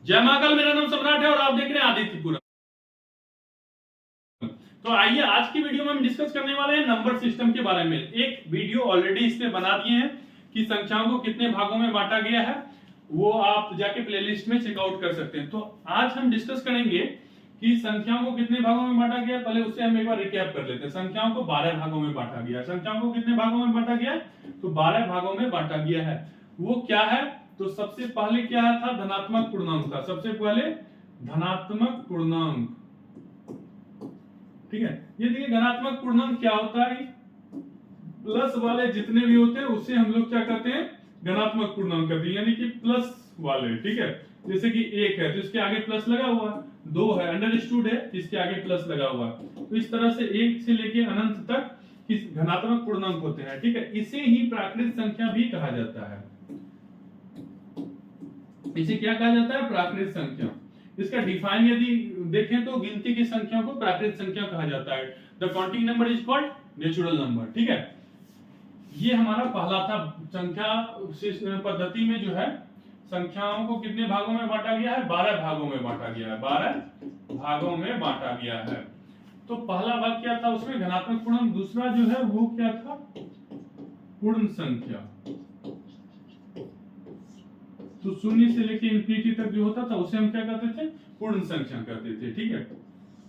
जय महाकाल, मेरा नाम सम्राट है और आप देख रहे हैं आदित्यपुरा। तो आइए आज की वीडियो में हम डिस्कस करने वाले हैं नंबर सिस्टम के बारे में। एक वीडियो ऑलरेडी इस पे बना दिए हैं कि संख्याओं को कितने भागों में बांटा गया है, वो आप जाके प्लेलिस्ट में चेकआउट कर सकते हैं। तो आज हम डिस्कस करेंगे कि संख्याओं को कितने भागों में बांटा गया। पहले उससे हम एक बार रिकैप कर लेते हैं। संख्याओं को 12 भागों में बांटा गया। संख्याओं को कितने भागों में बांटा गया? तो 12 भागों में बांटा गया है। वो क्या है? तो सबसे पहले क्या था? धनात्मक पूर्णांक था। सबसे पहले धनात्मक पूर्णांक, ठीक है। ये देखिए धनात्मक पूर्णांक क्या होता है? प्लस वाले जितने भी होते हैं उससे हम लोग क्या करते हैं? धनात्मक पूर्णांक करते हैं, यानी कि प्लस वाले, ठीक है। जैसे कि 1 है तो इसके आगे प्लस लगा हुआ है, 2 है अंडरस्टूड है इसके आगे प्लस लगा हुआ है। तो इस तरह से 1 से लेके अनंत तक किस धनात्मक पूर्णांक होते हैं, ठीक है। इसे ही प्राकृत संख्या भी कहा जाता है। इसे क्या कहा जाता है? प्राकृत संख्या। इसका डिफाइन यदि देखें तो गिनती की संख्या को प्राकृत संख्या कहा जाता है। The counting number is called natural number, ठीक है। ये हमारा पहला था। संख्या पद्धति में जो है संख्याओं को कितने भागों में बांटा गया है? 12 भागों में बांटा गया है। 12 भागों में बांटा गया है। तो पहला भाग क्या था उसमें? धनात्मक पूर्णांक। दूसरा जो है वो क्या था? पूर्ण संख्या। तो 0 से लेके इंफिनिटी तक जो होता था उसे हम क्या कहते थे? पूर्ण संख्या कहते थे, ठीक है।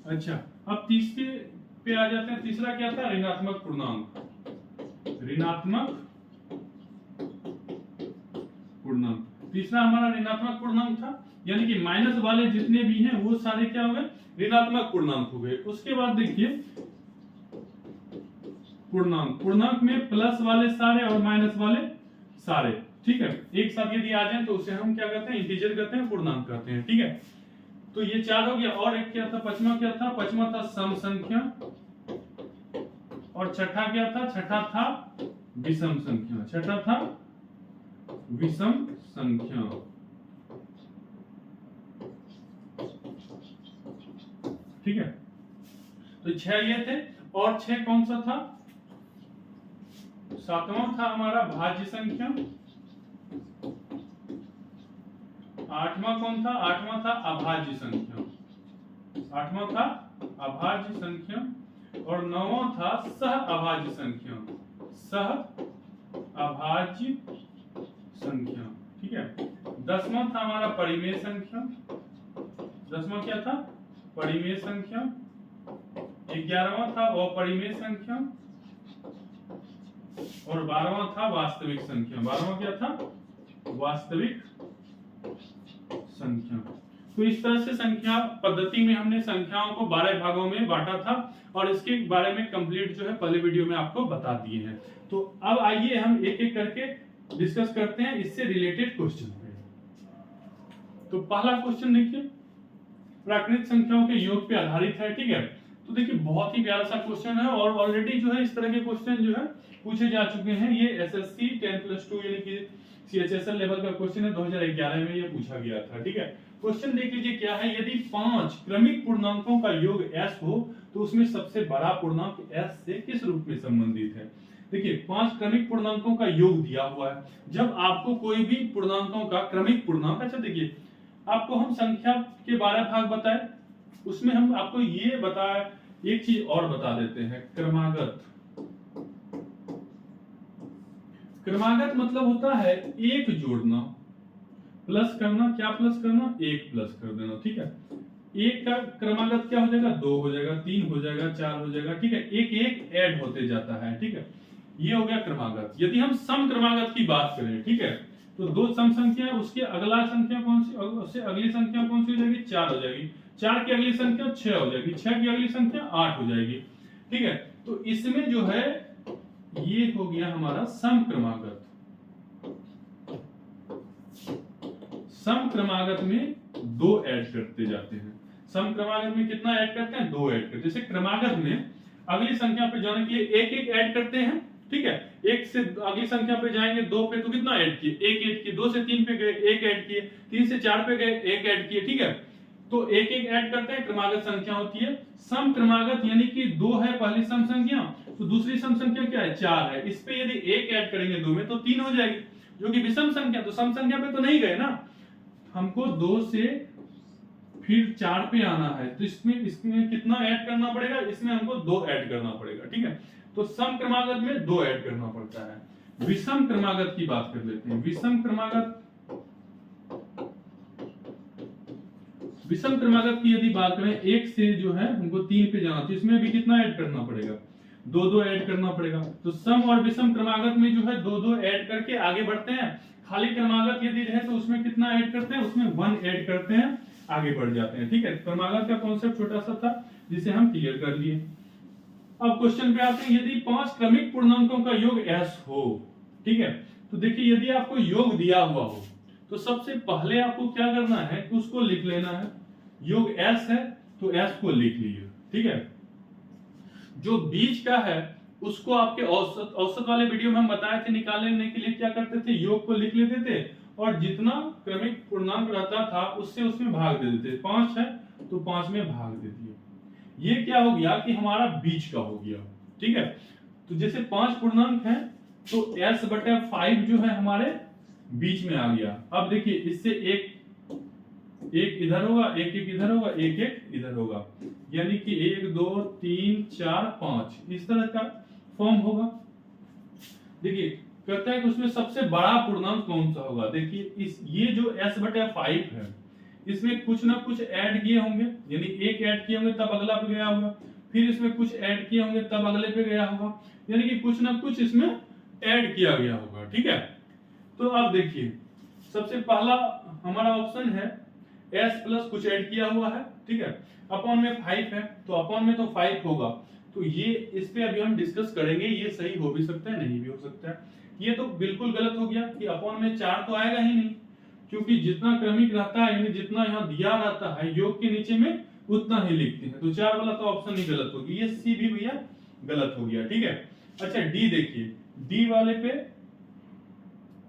अच्छा, अब तीसरे पे आ जाते हैं। तीसरा क्या था? ऋणात्मक पूर्णांक। ऋणात्मक पूर्णांक तीसरा हमारा ऋणात्मक पूर्णांक था, यानी कि माइनस वाले जितने भी हैं वो सारे क्या हो गए? ऋणात्मक पूर्णांक हो गए। उसके बाद देखिए पूर्णांक में प्लस वाले सारे और माइनस वाले सारे, ठीक है, एक साथ यदि आ जाए तो उसे हम क्या कहते हैं? इंटीजर कहते हैं, पूर्णांक कहते हैं, ठीक है। तो ये 4 हो गया। और एक क्या था? पांचवा क्या था? पांचवा था सम संख्या। और छठा क्या था? छठा था विषम संख्या। छठा था विषम संख्या, ठीक है। तो 6 ये थे। और 6 कौन सा था? 7वां था हमारा भाज्य संख्या। 8वां कौन था? 8वां था अभाज्य संख्या। 8वां था अभाज्य संख्या। और 9वां था सह अभाज्य संख्या। सह अभाज्य संख्या, ठीक है। 10वां था हमारा परिमेय संख्या। 10वां क्या था? परिमेय संख्या। 11वां था अपरिमेय संख्या। और 12वां था वास्तविक संख्या। 12वां क्या था? वास्तविक संख्या। तो इस तरह से संख्या पद्धति में हमने संख्याओं को 12 भागों में बांटा था और इसके बारे में कंप्लीट जो है पहले वीडियो में आपको बता दिए हैं। तो अब आइए हम एक एक करके डिस्कस करते हैं इससे रिलेटेड क्वेश्चन पे। तो पहला क्वेश्चन देखिए, प्राकृत संख्याओं के योग पे आधारित है, ठीक है। तो देखिए बहुत ही प्यारा सा क्वेश्चन है और ऑलरेडी जो है इस तरह के क्वेश्चन जो है पूछे जा चुके हैं। ये एसएससी 10+2 यानी कि सीएचएसएल लेवल का क्वेश्चन है। 2011 में ये पूछा गया था, ठीक है। क्वेश्चन देख लीजिए क्या है। यदि 5 क्रमिक पूर्णांकों का योग s हो तो उसमें सबसे बड़ा पूर्णांक s से किस रूप में संबंधित है? देखिए 5 क्रमिक पूर्णांकों का योग दिया हुआ है। जब आपको कोई भी पूर्णांकों का क्रमिक पूर्णांक, अच्छा देखिए आपको हम संख्या के 12 भाग बताए, उसमें हम आपको ये बताए, एक चीज और बता देते हैं, क्रमागत। क्रमागत मतलब होता है एक जोड़ना, प्लस करना। क्या प्लस करना? एक प्लस कर देना, ठीक है। एक का क्रमागत क्या हो जाएगा? 2 हो जाएगा, 3 हो जाएगा, 4 हो जाएगा, ठीक है। एक एक ऐड होते जाता है, ठीक है। ये हो गया क्रमागत। यदि हम सम क्रमागत की बात करें, ठीक है, तो 2 सम संख्या है, उसके अगला संख्या कौन सी? उससे अगली संख्या कौन सी हो जाएगी? 4 हो जाएगी। 4 की अगली संख्या 6 हो जाएगी। 6 की अगली संख्या 8 हो जाएगी, ठीक है। तो इसमें जो है ये हो गया हमारा सम क्रमागत। सम क्रमागत में 2 ऐड करते जाते हैं। सम क्रमागत में कितना ऐड करते हैं? 2 ऐड करते हैं। जैसे क्रमागत में अगली संख्या पे जाने के लिए एक एक ऐड करते हैं, ठीक है। 1 से अगली संख्या पे जाएंगे 2 पे तो कितना ऐड किए? 1 ऐड किए। 2 से 3 पे गए 1 ऐड किए। 3 से 4 पे गए 1 ऐड किए, ठीक है। तो एक एक ऐड करते हैं, क्रमागत संख्या होती है। सम क्रमागत यानी कि 2 है पहली सम संख्या, तो दूसरी सम संख्या क्या है? 4 है। इस पे यदि 1 ऐड करेंगे 2 में तो 3 हो जाएगी, जो कि विषम संख्या, तो सम संख्या पे तो नहीं गए ना। हमको 2 से फिर 4 पे आना है, तो इसमें कितना ऐड करना पड़ेगा, इसमें हमको 2 ऐड करना पड़ेगा, ठीक है। तो सम क्रमागत में 2 ऐड करना पड़ता है। विषम क्रमागत की बात कर लेते हैं। विषम क्रमागत की यदि बात करें, 1 से जो है हमको 3 पे जाना, तो इसमें भी कितना ऐड करना पड़ेगा, 2 ऐड करना पड़ेगा। तो सम और विषम क्रमागत में जो है 2 ऐड करके आगे बढ़ते हैं। खाली क्रमागत यदि रहे तो उसमें कितना ऐड करते हैं, उसमें 1 ऐड करते हैं, आगे बढ़ जाते हैं, ठीक है। क्रमागत का कॉन्सेप्ट छोटा सा था जिसे हम क्लियर कर लिए। अब क्वेश्चन पे आते हैं, यदि 5 क्रमिक पूर्णांकों का योग s हो, ठीक है। तो देखिए यदि आपको योग दिया हुआ हो तो सबसे पहले आपको क्या करना है कि उसको लिख लेना है। योग s है तो s को लिख लीजिए, ठीक है। जो बीच का है उसको आपके औसत वाले वीडियो में हम बताए थे, निकालने के लिए क्या करते थे, योग को लिख लेते थे और जितना क्रमिक पूर्णांक रहता था उससे उसमें भाग दे देते। 5 है तो 5 में भाग दे दिए। ये क्या हो गया कि हमारा बीच का हो गया, ठीक है। तो जैसे 5 पूर्णांक है तो s/5 जो है हमारे बीच में आ गया। अब देखिए इससे एक इधर होगा, एक इधर होगा, एक इधर होगा, यानी कि 1 2 3 4 5 इस तरह का फॉर्म होगा। देखिए कहता है कि उसमें सबसे बड़ा पूर्णांक कौन सा होगा। देखिए ये जो s/5 है इसमें कुछ ना कुछ ऐड किए होंगे, यानी एक ऐड किए होंगे तब अगला पे गया होगा, फिर इसमें कुछ ऐड किए होंगे तब अगले पे गया होगा, यानी कि कुछ ना कुछ इसमें ऐड किया गया होगा, ठीक है। तो अब देखिए सबसे पहला हमारा ऑप्शन है s प्लस कुछ ऐड किया हुआ है, ठीक है। अपॉन में 5 है तो अपॉन में तो 5 होगा, तो ये इस पे अभी हम डिस्कस करेंगे, ये सही हो भी सकता है नहीं भी हो सकता है। ये तो बिल्कुल गलत हो गया कि अपॉन में 4 तो आएगा ही नहीं, क्योंकि जितना क्रमिक रहता है यानी जितना यहाँ दिया रहता है योग के नीचे में उतना ही लिखते हैं, तो 4 वाला तो ऑप्शन ही गलत हो गया, ये सी भी भैया गलत हो गया, ठीक है। अच्छा डी देखिए, डी वाले पे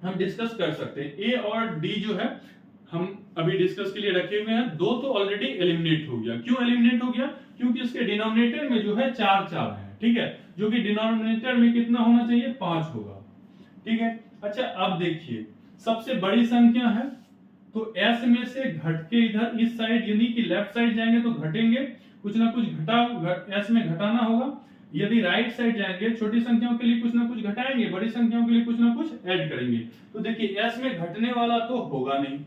हम डिस्कस कर सकते हैं। ए और डी जो है हम अभी डिस्कस के लिए रखे हुए हैं, 2 तो ऑलरेडी एलिमिनेट हो गया। क्यों एलिमिनेट हो गया, क्योंकि इसके डिनोमिनेटर में जो है 4 है, ठीक है, जो कि डिनोमिनेटर में कितना होना चाहिए 5 होगा, ठीक है। अच्छा अब देखिए सबसे बड़ी संख्या है तो s में से घट के इधर इस साइड यानी कि लेफ्ट साइड जाएंगे तो घटेंगे, कुछ ना कुछ s में घटाना होगा। यदि राइट साइड जाएंगे छोटी संख्याओं के लिए कुछ ना कुछ घटाएंगे, बड़ी संख्याओं के लिए कुछ ना कुछ ऐड करेंगे। तो देखिए s में घटने वाला तो होगा नहीं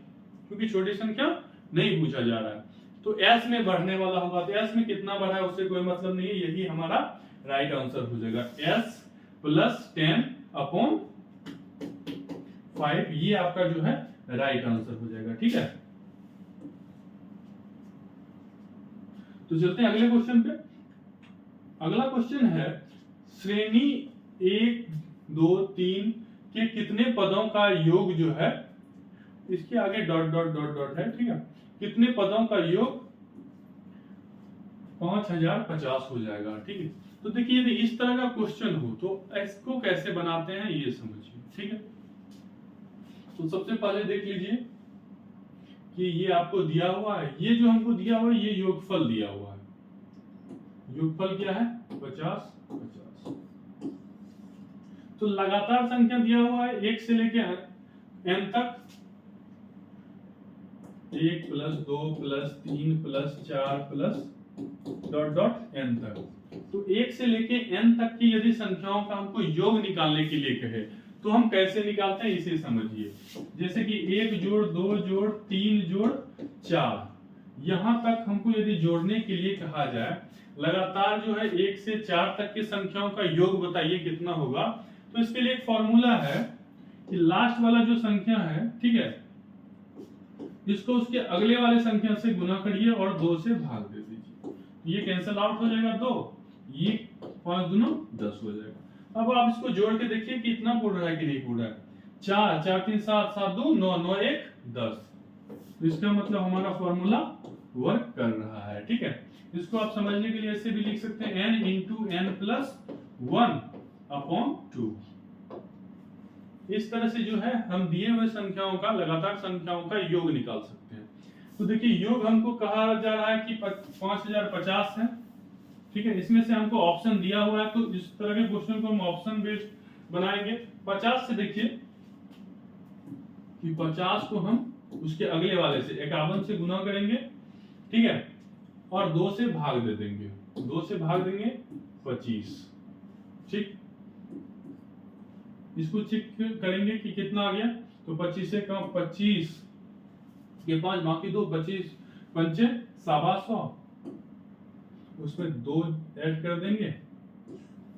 क्योंकि छोटी संख्या नहीं पूछा जा रहा है, तो s में बढ़ने वाला होगा, तो s में कितना बढ़ा है उससे कोई मतलब नहीं है, यही हमारा राइट आंसर हो जाएगा। s प्लस 10/5 ये आपका जो है राइट आंसर हो जाएगा, ठीक है। तो चलते हैं अगले क्वेश्चन पे। अगला क्वेश्चन है श्रेणी 1 2 3 के कितने पदों का योग जो है, इसके आगे डॉट डॉट डॉट डॉट है, ठीक है, कितने पदों का योग 5050 हो जाएगा, ठीक है। तो देखिए यदि इस तरह का क्वेश्चन हो तो इसको कैसे बनाते हैं ये समझिए, ठीक है। तो सबसे पहले देख लीजिए कि ये आपको दिया हुआ है, ये जो हमको दिया हुआ है ये योगफल दिया हुआ है। योगफल क्या है 50 50। तो लगातार संख्या दिया हुआ है 1 से लेके n तक, 1 + 2 + 3 + 4 + डॉट डॉट n तक। तो 1 से लेके n तक की यदि संख्याओं का हमको योग निकालने के लिए कहे तो हम कैसे निकालते हैं इसे समझिए। जैसे कि 1 जोड़ 2 जोड़ 3 जोड़ 4, यहां तक हमको यदि जोड़ने के लिए कहा जाए, लगातार जो है 1 से 4 तक की संख्याओं का योग बताइए कितना होगा। तो इसके लिए एक फॉर्मूला है कि लास्ट वाला जो संख्या है, ठीक है, इसको उसके अगले वाले संख्या से गुना करिए और 2 से भाग दे दीजिए। ये कैंसिल आउट हो जाएगा 2, ये 5 दूना 10 हो जाएगा। अब आप इसको जोड़ के देखिए कि इतना पूरा है कि नहीं पूरा है। 4 4 3 7 7 2 9 9 1 10। तो इसका मतलब हमारा फॉर्मूला वर्क कर रहा है, ठीक है। इसको आप समझने के लिए ऐसे भी लिख सकते हैं n × n + 1/2। इस तरह से जो है हम दिए हुए संख्याओं का, लगातार संख्याओं का योग निकाल सकते हैं। तो देखिए योग हमको कहा जा रहा है कि 5050 है, ठीक है। इसमें से हमको ऑप्शन दिया हुआ है, तो इस तरह के क्वेश्चन को हम ऑप्शन बेस्ड बनाएंगे। 50 से देखिए कि 50 को हम उसके अगले वाले से 51 से गुना करेंगे, ठीक है, और 2 से भाग दे देंगे, 2 से भाग देंगे 25, ठीक। इसको चेक करेंगे कि कितना आ गया, तो 25 से कम 25 के 5 बाकी 2, 25 पंचे 125, उसमें 2 ऐड कर देंगे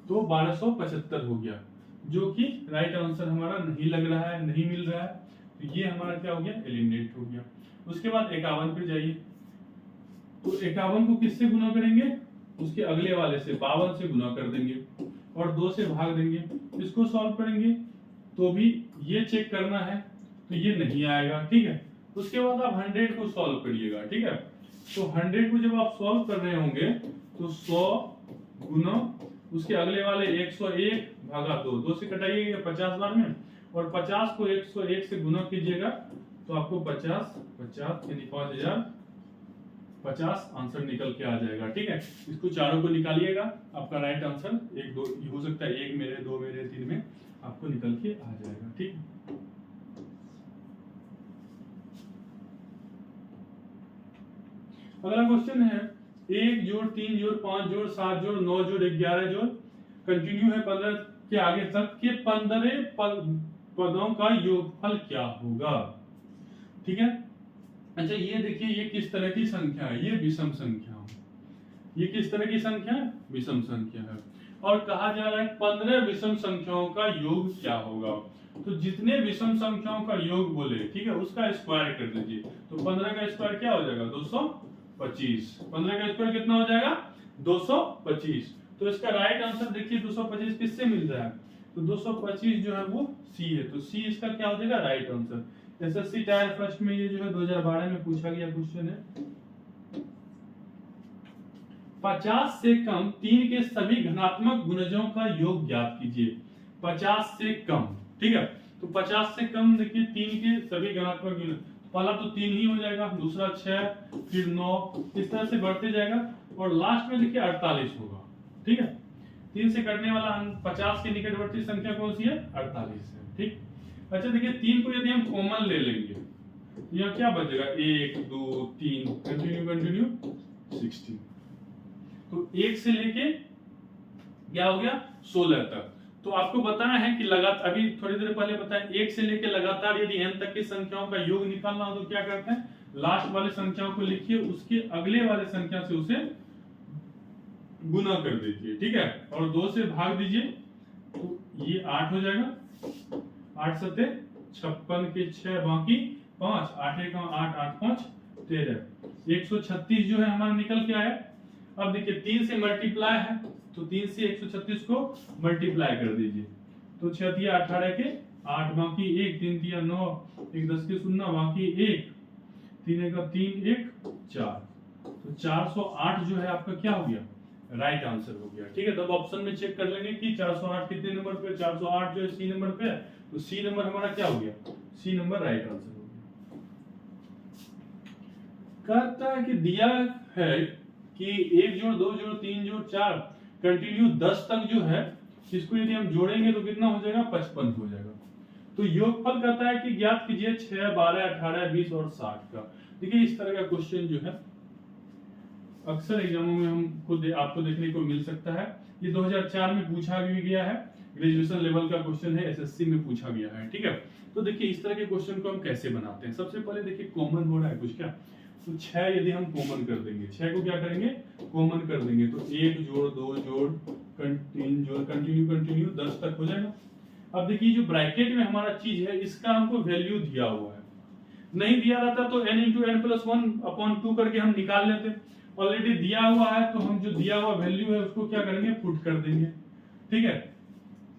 तो 1275 हो गया, जो कि राइट आंसर हमारा नहीं लग रहा है, नहीं मिल रहा है, तो ये हमारा क्या हो गया, एलिमिनेट हो गया। उसके बाद 51 पे जाइए, तो 51 को किससे गुना करेंगे, उसके अगले वाले से 52 से गुना कर देंगे और 2 से भाग देंगे। इसको सॉल्व करेंगे तो भी ये चेक करना है, तो ये नहीं आएगा, ठीक है। उसके बाद आप 100 को सॉल्व करिएगा, ठीक है। तो 100 को जब आप सॉल्व कर रहे होंगे तो 100 गुना उसके अगले वाले 101 भागा 2, 2 से कटाइएगा 50 बार में, और 50 को 101 से गुना कीजिएगा तो आपको 50 50 यानी 5050 आंसर निकल के आ जाएगा, ठीक है। इसको चारों को निकालिएगा, आपका राइट आंसर 1 2 हो सकता है, 1 मेरे 2 मेरे 3 में आपको निकल के आ जाएगा, ठीक है। अगला क्वेश्चन है 1 जोड़ 3 जोड़ 5 जोड़ 7 जोड़ 9 जोड़ 11 जोड़ कंटिन्यू है 15 के आगे तक के 15 पदों का योगफल क्या होगा, ठीक है। अच्छा ये देखिए, ये किस तरह की संख्या है, ये विषम संख्या है। ये किस तरह की संख्या है, विषम संख्या है, और कहा जा रहा है 15 विषम संख्याओं का योग क्या होगा। तो जितने विषम संख्याओं का योग बोले, ठीक है, उसका स्क्वायर कर दीजिए, तो 15 का स्क्वायर क्या हो जाएगा, 225। 15 का स्क्वायर कितना हो जाएगा, 225। तो इसका राइट आंसर देखिए 225 किससे मिल रहा है, तो 225 जो है वो सी है, तो सी इसका क्या हो जाएगा, right answer. SSC tyre first में ये जो है 2012 में पूछा गया क्वेश्चन है। 50 से कम 3 के सभी धनात्मक गुणजों का योग ज्ञात कीजिए। 50 से कम, ठीक है, तो 50 से कम देखिए 3 के सभी धनात्मक गुण, पहला तो 3 ही हो जाएगा, दूसरा 6, फिर 9, इस तरह से बढ़ते जाएगा, और लास्ट में देखिए 48 होगा, ठीक है। 3 से कटने वाला 50 के निकटवर्ती संख्या कौन सी है, 48 है, ठीक। अच्छा देखिए 3 को यदि हम कॉमन ले लेंगे तो यहाँ क्या बचेगा, 1 2 3 कंटिन्यू 16, तो 1 से लेके क्या हो गया 16 तक। तो आपको बताना है कि लगातार, अभी थोड़ी देर पहले बताया, 1 से लेके लगातार यदि n तक की संख्याओं का योग निकालना हो तो क्या करते हैं, लास्ट वाले संख्याओं को लिखिए, उसके अगले वाले संख्या से उसे गुना कर दीजिए, ठीक है, और 2 से भाग दीजिए, तो ये 8 हो जाएगा, 8 सते 56 के 6 बाकी 5, 8 का 8 8 5 13, 136 जो है हमारा निकल के आया। अब देखिए 3 से मल्टीप्लाई है, तो 3 से 136 को मल्टीप्लाई कर दीजिए, तो 6 दिया 18 के 8 बाकी 1, 3 दिया 9, 1 10 के 0 बाकी 1, 3 का 3 1 4, तो 408 जो है आपका क्या हो गया, राइट आंसर हो गया, ठीक है। तो अब ऑप्शन में चेक कर लेंगे कि 408 कितने नंबर पे, 408 जो है सी नंबर पे है, तो सी नंबर हमारा क्या हो गया, सी नंबर राइट आंसर हो गया। कहता है कि दिया है कि 1 जोड़ 2 जोड़ 3 जोड़ 4 कंटिन्यू 10 तक जो है, इसको यदि हम जोड़ेंगे तो कितना हो जाएगा, 55 हो जाएगा। तो योगफल कहता है कि ज्ञात कीजिए 6 12 18 20 और 60 का। देखिए इस तरह का क्वेश्चन जो है अक्सर एग्जामों में हमको आपको देखने को मिल सकता है। ये 2004 में पूछा भी गया है, ग्रेजुएशन लेवल का क्वेश्चन है, एसएससी में पूछा गया है, ठीक है। तो देखिए इस तरह के क्वेश्चन को हम कैसे बनाते हैं। सबसे पहले देखिए कॉमन हो रहा है कुछ क्या, तो 6 यदि हम कॉमन कर देंगे, 6 को क्या करेंगे, कॉमन कर देंगे, तो 1 जोड़ 2 जोड़ 3 जोड़ कंटिन्यू 10 तक हो जाएगा। अब देखिए जो ब्रैकेट में हमारा चीज है, इसका हमको वैल्यू दिया हुआ है, नहीं दिया रहता तो n × n+1/2 करके हम निकाल लेते। ऑलरेडी दिया हुआ है तो हम जो दिया हुआ वैल्यू है उसको क्या करेंगे, पुट कर देंगे, ठीक है।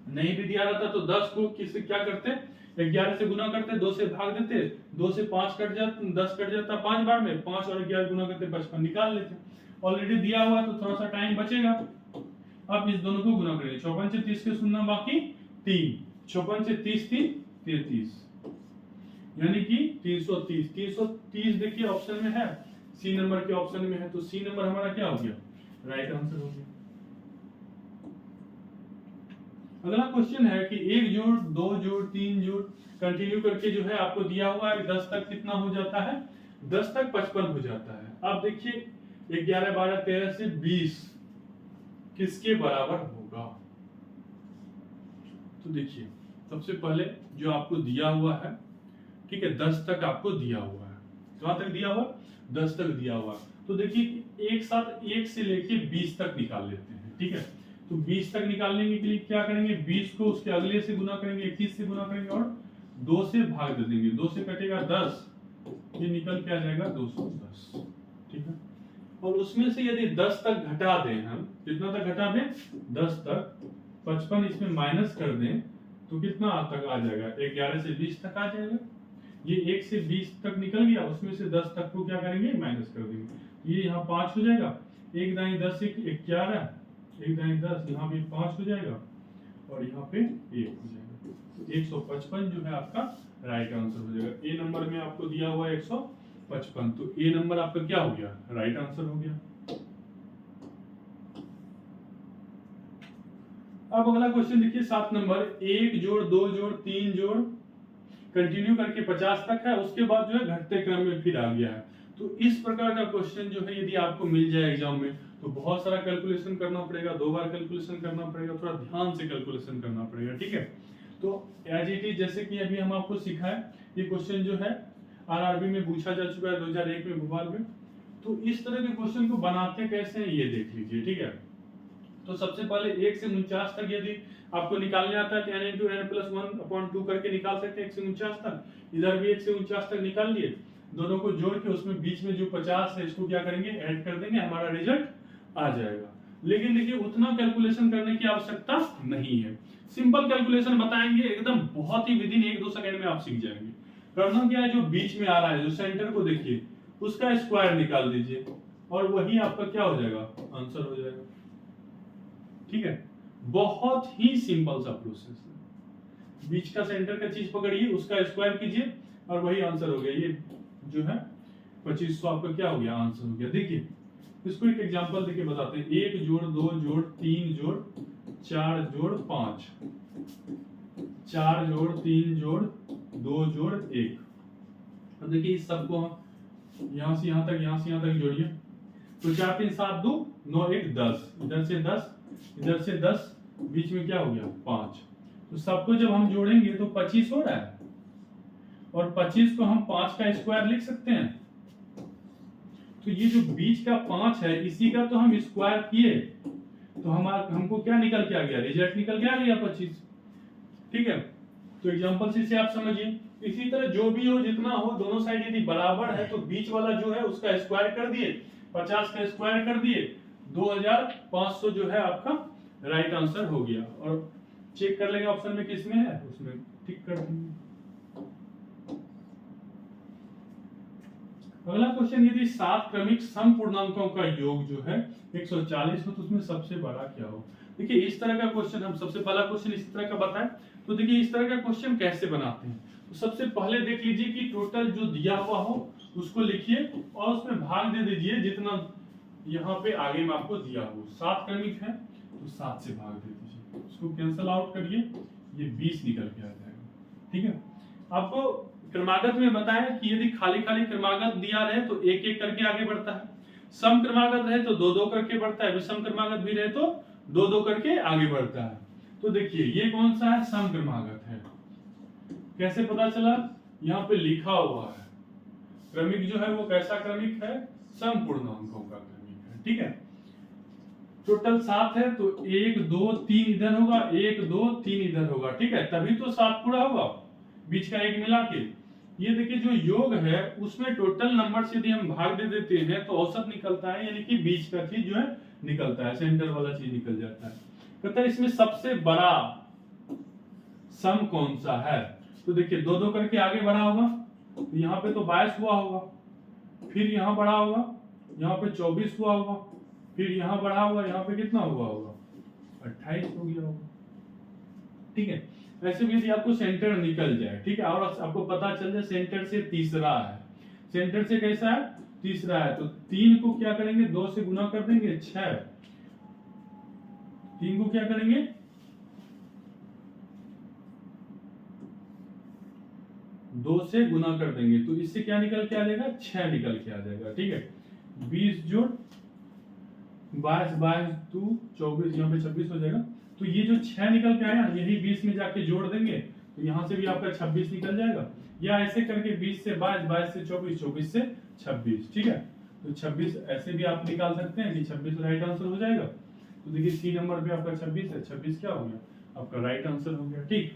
नहीं भी दिया रहता तो 10 को किससे क्या करते, 11 से गुना करते, 2 से भाग देते, 2 से 5 कट जाता, 10 कट जाता 5 बार में, 5 और 11 गुना करते 55 निकाल लेते। ऑलरेडी दिया हुआ तो थोड़ा सा टाइम बचेगा। अब इस दोनों को गुना करेंगे, 54 से 30 के 0 बाकी 3, 56 से 30 3 33, यानी कि 330। 330 देखिए ऑप्शन में है, सी नंबर के ऑप्शन में है, तो सी नंबर हमारा क्या हो गया, राइट आंसर हो गया। अगला क्वेश्चन है कि 1 जोड़ 2 जोड़ 3 जोड़ कंटिन्यू करके जो है आपको दिया हुआ है 10 तक कितना हो जाता है, 10 तक 55 हो जाता है। अब देखिए 11 12 13 से 20 किसके बराबर होगा। तो देखिए सबसे पहले जो आपको दिया हुआ है, ठीक है, 10 तक आपको दिया हुआ है। कहां तक दिया हुआ, 10 तक दिया हुआ। तो देखिए एक साथ 1 से लेके 20 तक निकाल लेते हैं, ठीक है। तो 20 तक निकालने के लिए क्या करेंगे, 20 को उसके अगले से गुना करेंगे, 21 से गुना करेंगे और 2 से भाग दे देंगे। 2 से कटेगा 10, ये निकल के आ जाएगा 210, ठीक है। और उसमें से यदि 10 तक घटा दें, हम कितना तक घटा दें, 10 तक, 55 इसमें माइनस कर दें तो कितना तक आ जाएगा, 11 से 20 तक आ जाएगा। ये 1 से 20 तक निकल गया, उसमें से 10 तक को क्या करेंगे, माइनस कर देंगे। ये यहाँ 5 हो जाएगा, 1 दाई 10 1 11, 1 दाई 10, यहाँ भी 5 हो जाएगा और यहाँ पे 1 हो जाएगा। तो 155 जो है आपका राइट आंसर हो जाएगा। ए नंबर में आपको दिया हुआ है 155, तो ए नंबर आपका क्या हो गया, राइट आंसर हो गया। अब अगला क्वेश्चन देखिए 7 नंबर, 1 जोड़ 2 जोड़ 3 जोड़ कंटिन्यू करके 50 तक है, उसके बाद जो है घटते क्रम में फिर आ गया है। तो इस प्रकार का क्वेश्चन जो है यदि आपको मिल जाए एग्जाम में तो बहुत सारा कैलकुलेशन करना पड़ेगा, 2 बार कैलकुलेशन करना पड़ेगा, थोड़ा ध्यान से कैलकुलेशन करना पड़ेगा, ठीक है। तो एज इट इज जैसे कि अभी हम आपको सिखाए, ये क्वेश्चन जो है आरआरबी में पूछा जा चुका है 2001 में भोपाल में। तो इस तरह के क्वेश्चन को बनाते कैसे हैं ये देख लीजिए, ठीक है। तो सबसे पहले 1 से 49 तक यदि आपको निकालने आता है तो n into n plus 1/2 करके निकाल सकते हैं 1 से 49 तक। इधर भी 1 से 49 तक निकाल लिए, दोनों को जोड़ के उसमें बीच में जो 50 है इसको क्या करेंगे, ऐड कर देंगे, हमारा रिजल्ट आ जाएगा। लेकिन देखिए उतना कैलकुलेशन करने की आवश्यकता नहीं है, सिंपल कैलकुलेशन बताएंगे एकदम, बहुत ही विदिन 1-2 सेकंड में आप सीख जाएंगे। करना क्या है, जो बीच में आ रहा है, जो सेंटर को देखिए उसका स्क्वायर निकाल दीजिए और वही आपका क्या हो जाएगा, आंसर हो जाएगा, ठीक है। बहुत ही सिंपल सा प्रोसेस है। बीच का सेंटर का चीज पकड़िए, उसका स्क्वायर कीजिए और वही आंसर हो गया। ये जो है 2500 आपका क्या हो गया, आंसर हो गया। देखिए इसको एक एग्जांपल देके बताते हैं। 1 जोड़ 2 जोड़ 3 जोड़ 4 जोड़ 5, 4 जोड़ 3 जोड़ 2 जोड़ 1। अब देखिए इस सबको हम यहां से यहां तक, यहां से यहां तक जोड़िए। तो 4 3 7 2 9 1 10, इधर से 10, इधर से 10, बीच में क्या हो गया 5। तो सबको जब हम जोड़ेंगे तो 25 हो रहा है और 25 को हम 5 का स्क्वायर लिख सकते हैं। तो ये जो बीच का 5 है इसी का तो हम स्क्वायर किए तो हमको क्या निकल के आ गया, रिजल्ट निकल के आ गया 25, ठीक है। तो एग्जांपल से आप समझिए। इसी तरह जो भी हो, जितना हो, दोनों साइड यदि बराबर है तो बीच वाला जो है उसका स्क्वायर कर दिए, 50 का स्क्वायर कर दिए, 2500 जो है आपका राइट आंसर हो गया। और चेक कर लेंगे ऑप्शन में किसमें है, उसमें टिक कर देंगे। अगला क्वेश्चन, यदि 7 क्रमिक सम पूर्णांकों का योग जो है 140 हो तो उसमें सबसे बड़ा क्या हो। देखिए इस तरह का क्वेश्चन, हम सबसे पहला क्वेश्चन इस तरह का बताएं तो देखिए इस तरह का क्वेश्चन कैसे बनाते हैं। तो सबसे पहले देख लीजिए कि टोटल जो दिया हुआ हो उसको लिखिए और उसमें भाग दे दीजिए जितना यहाँ पे आगे में आपको दिया हो। 7 क्रमिक है तो 7 से भाग दे दीजिए, उसको कैंसिल आउट करिए, ये 20 निकल के आ जाएगा, ठीक है। आपको क्रमागत में बताया कि यदि खाली खाली क्रमागत दिया रहे तो एक एक करके आगे बढ़ता है, सम क्रमागत रहे तो 2-2 करके बढ़ता है, विषम क्रमागत भी रहे तो 2-2 करके आगे बढ़ता है। तो देखिए ये कौन सा है, सम क्रमागत है। कैसे पता चला, यहाँ पे लिखा हुआ है। क्रमिक जो है वो कैसा क्रमिक है, सम पूर्णांकों का क्रमिक है, ठीक है। टोटल 7 है तो 1 2 3 इधर होगा, 1 2 3 इधर होगा, ठीक है, तभी तो 7 पूरा होगा, बीच का 1 मिला के। ये देखिए जो योग है उसमें टोटल नंबर से यदि हम भाग दे देते हैं तो औसत निकलता है, यानी कि बीच का चीज जो है निकलता है, सेंटर वाला चीज निकल जाता है। कहता है इसमें सबसे बड़ा सम कौन सा है। तो देखिए 2-2 करके आगे बढ़ा होगा, तो यहाँ पे तो 22 हुआ होगा, फिर यहाँ बढ़ा होगा, यहाँ पे 24 हुआ होगा, फिर यहाँ बढ़ा होगा, यहाँ पे कितना हुआ होगा 28 हो गया होगा, ठीक है। ऐसे भी यदि आपको सेंटर निकल जाए, ठीक है, और आपको पता चल जाए सेंटर से तीसरा है, सेंटर से कैसा है, तीसरा है, तो 3 को क्या करेंगे 2 से गुना कर देंगे 6, 3 को क्या करेंगे 2 से गुना कर देंगे तो इससे क्या निकल के आ जाएगा, 6 निकल के आ जाएगा। ठीक है, 20 जोड़ 22, 22 2 24, यहाँ पे 26 हो जाएगा। तो ये जो 6 निकल के आया यही 20 में जाके जोड़ देंगे तो यहाँ से भी आपका 26 निकल जाएगा, या ऐसे करके 20 से 22, 22 से 24, 24 से 26। ठीक है, तो 26 ऐसे भी आप निकाल सकते हैं कि 26 राइट आंसर हो जाएगा। तो देखिए सी नंबर पे आपका 26 है, 26 क्या हो गया आपका राइट आंसर हो गया। ठीक,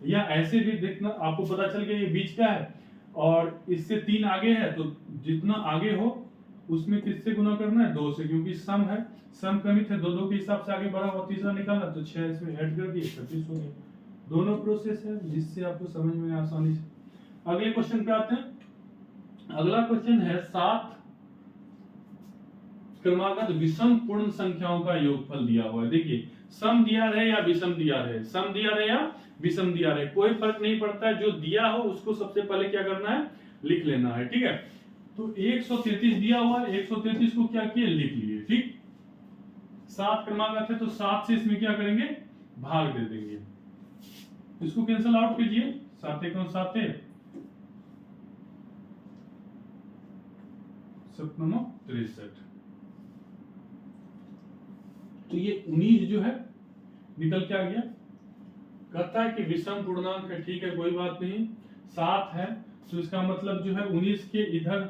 या ऐसे भी देखना, आपको पता चल गया ये बीच का है और इससे 3 आगे है तो जितना आगे हो उसमें किससे गुना करना है, 2 से, क्योंकि सम है, सम क्रमिक है, 2 2 के हिसाब से आगे बढ़ा और तीसरा निकाला तो 6 इसमें ऐड कर दिए 26 हो गया। दोनों प्रोसेस है जिससे आपको समझ में आसानी से। अगले क्वेश्चन पे आते हैं। अगला क्वेश्चन है 7 क्रमागत विषम पूर्ण संख्याओं का योगफल दिया हुआ है। देखिए सम दिया रहे या विषम दिया रहे, सम दिया रहे या विषम दिया रहे, कोई फर्क नहीं पड़ता है, जो दिया हो उसको सबसे पहले क्या करना है, लिख लेना है। ठीक है, तो 133 दिया हुआ है, 133 को क्या किए, लिख लिए। ठीक, 7 क्रमागत है तो 7 से इसमें क्या करेंगे, भाग दे देंगे, इसको कैंसिल आउट कीजिए, 7 1 7 7 9 63। तो ये 19 जो है निकल के आ गया। कहता है कि विषम पूर्णांक है, ठीक है कोई बात नहीं, 7 है तो इसका मतलब जो है 19 के इधर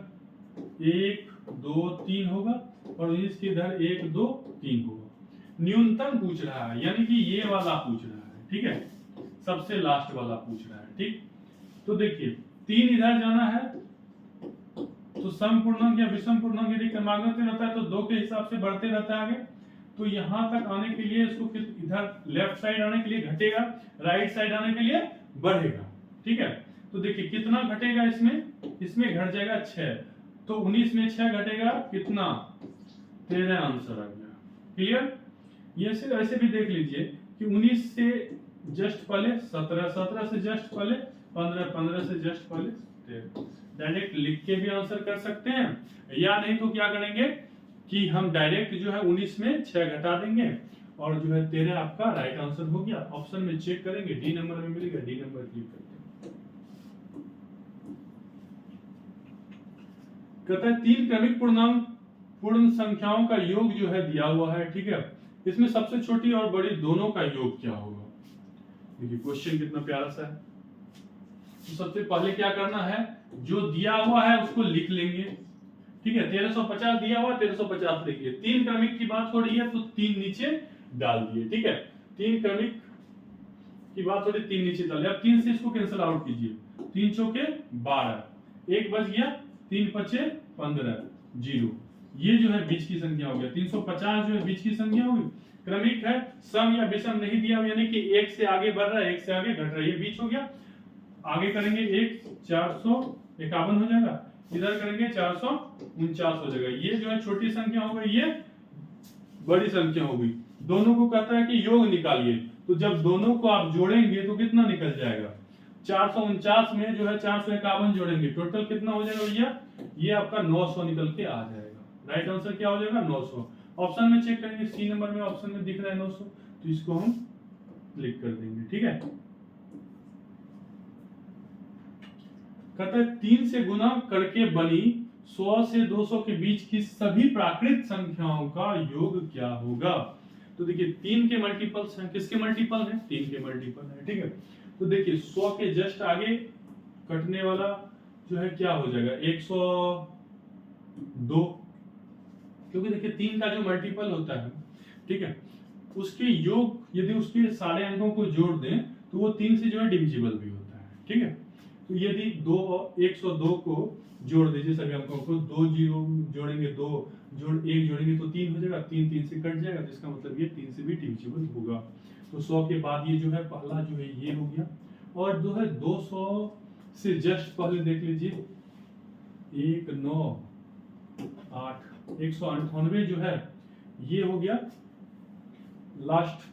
1 2 3 होगा और 19 के इधर 1 2 3 होगा। न्यूनतम पूछ रहा है, यानी कि ये वाला पूछ रहा है। ठीक है, सबसे लास्ट वाला पूछ रहा है। ठीक, तो देखिए 3 इधर जाना है तो सम पूर्णांक या विषम पूर्णांक यदि क्रमागत रहता है तो 2 के हिसाब से बढ़ते रहता है आगे, तो यहां तक आने के लिए इसको इधर लेफ्ट साइड आने के लिए घटेगा, राइट साइड आने के लिए बढ़ेगा। ठीक है, तो देखिए कितना घटेगा, इसमें घट जाएगा 6, तो 19 में 6 घटेगा कितना, 13 आंसर आ गया। क्लियर, ये से ऐसे भी देख लीजिए कि 19 से जस्ट पहले 17, 17 से जस्ट पहले 15, 15 से जस्ट पहले 13। डायरेक्ट लिख के भी आंसर कर सकते हैं, या नहीं तो क्या करेंगे कि हम डायरेक्ट जो है 19 में 6 घटा देंगे और जो है 13 आपका राइट आंसर हो गया। ऑप्शन में चेक करेंगे, डी नंबर में मिलेगा, डी नंबर क्लिक करते हैं। कहता है 3 क्रमिक पूर्णांक पूर्ण संख्याओं का योग जो है दिया हुआ है। ठीक है, इसमें सबसे छोटी और बड़ी दोनों का योग क्या होगा। देखिए क्वेश्चन कितना प्यारा सा है। तो सबसे पहले क्या करना है, जो दिया हुआ है उसको लिख लेंगे। ठीक है, 1350 दिया हुआ, 1350 लिख लिए। 3 क्रमिक की बात हो रही है तो 3 नीचे डाल दिए। ठीक है, 3 क्रमिक की बात हो रही है, 3 नीचे डाल दिया। अब 3 से इसको कैंसिल आउट कीजिए, 3 चौके 12, 1 बच गया, 3 पचे 15, 0। ये जो है बीच की संख्या हो गया। 350 जो है बीच की संख्या होगी। क्रमिक है, सम या विषम नहीं दिया, यानी कि 1 से आगे बढ़ रहा है, 1 से आगे घट रहा है, ये बीच हो गया। आगे करेंगे 1 451 हो जाएगा, इधर करेंगे 449 हो जाएगा। ये जो है छोटी संख्या हो गई, ये बड़ी संख्या हो गई। दोनों को कहता है कि योग निकालिए, तो जब दोनों को आप जोड़ेंगे तो कितना निकल जाएगा, 449 में जो है 451 जोड़ेंगे, टोटल कितना हो जाएगा भैया, ये आपका 900 निकल के आ जाएगा। राइट आंसर क्या हो जाएगा, 900। ऑप्शन में चेक करेंगे, सी नंबर में ऑप्शन में दिख रहा है 900, तो इसको हम क्लिक कर देंगे। ठीक है, कहता है 3 से गुना करके बनी 100 से 200 के बीच की सभी प्राकृत संख्याओं का योग क्या होगा। तो देखिए 3 के मल्टीपल्स हैं, किसके मल्टीपल हैं, 3 के मल्टीपल है। ठीक है, तो देखिए 100 के जस्ट आगे कटने वाला जो है क्या हो जाएगा, 102, क्योंकि देखिए 3 का जो मल्टीपल होता है, ठीक है, उसके योग यदि उसके सारे अंकों को जोड़ दें तो वो 3 से जो है डिविजिबल भी होता है। ठीक है, तो यदि 102 को जोड़ दीजिए सभी अंकों को, 2 जीरो जोड़ेंगे, 2 जोड़ 1 जोड़ेंगे तो 3 हो जाएगा, 3 3 से कट जाएगा, तो इसका मतलब ये 3 से भी डिविजिबल होगा। तो 100 के बाद ये जो है पहला जो है ये हो गया, और जो है 200 से जस्ट पहले देख लीजिए 198 198 जो है ये हो गया लास्ट।